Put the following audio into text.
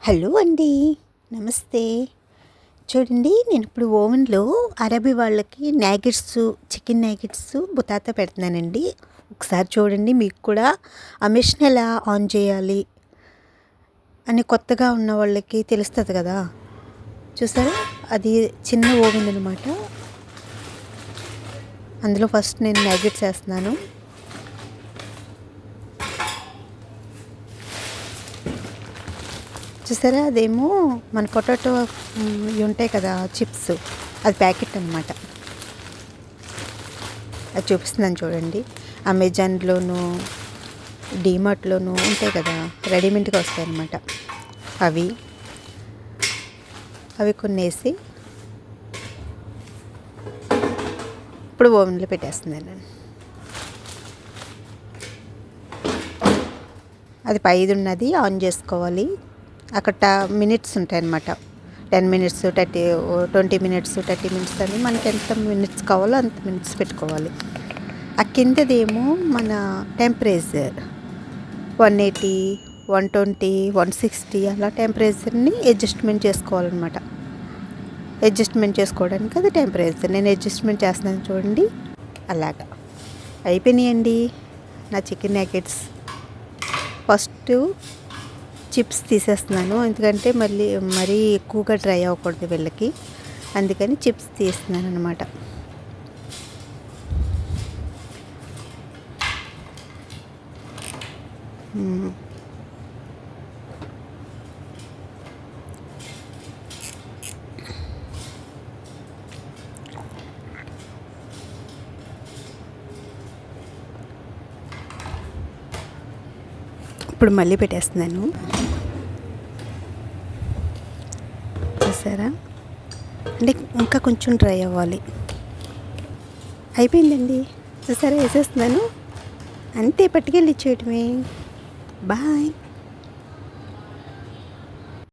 Hello అండి, నమస్తే. చూడండి, నేను ఇప్పుడు ఓవెన్లో అరబీ వాళ్ళకి నాగిట్స్, చికెన్ నాగిట్స్ బుతాతా పెడుతున్నానండి. ఒకసారి చూడండి, మీకు కూడా ఆ మిషన్ ఎలా ఆన్ చేయాలి అని కొత్తగా ఉన్న వాళ్ళకి తెలుస్తుంది కదా. చూసారా, అది చిన్న ఓవెన్ అనమాట. అందులో ఫస్ట్ నేను నాగిట్స్ వేస్తున్నాను. చూసారా, అదేమో మన పొటాటో ఇవి ఉంటాయి కదా, చిప్స్, అది ప్యాకెట్ అనమాట. అది చూపిస్తున్నాను చూడండి. అమెజాన్లోను, డీమార్ట్లోనూ ఉంటాయి కదా, రెడీమేడ్గా వస్తాయి అన్నమాట. అవి కొన్ని వేసి ఇప్పుడు ఓవెన్లో పెట్టేస్తున్నాను నేను. అది పైది ఉన్నది ఆన్ చేసుకోవాలి. అక్కడ మినిట్స్ ఉంటాయి అన్నమాట. 10 మినిట్స్, 20 మినిట్స్, 30 మినిట్స్ అని మనకి ఎంత మినిట్స్ కావాలో అంత మినిట్స్ పెట్టుకోవాలి. ఆ కిందదేమో మన టెంపరేచర్ 180, 120, 160 అలా టెంపరేచర్ని అడ్జస్ట్మెంట్ చేసుకోవాలన్నమాట. అడ్జస్ట్మెంట్ చేసుకోవడానికి అది టెంపరేచర్ నేను అడ్జస్ట్మెంట్ చేస్తున్నాను చూడండి. అలాగా అయిపోయినాయండి నా చికెన్ నాగెట్స్. ఫస్ట్ చిప్స్ తీసేస్తున్నాను, ఎందుకంటే మరీ ఎక్కువగా డ్రై అవ్వకూడదు వీళ్ళకి, అందుకని చిప్స్ తీస్తున్నాను అనమాట. ఇప్పుడు మళ్ళీ పెట్టేస్తున్నాను. చూసారా, అంటే ఇంకా కొంచెం డ్రై అవ్వాలి. అయిపోయిందండి, చూసారా, వేసేస్తున్నాను. అంతే, పట్టుకెళ్ళి ఇచ్చేయటమే. బాయ్.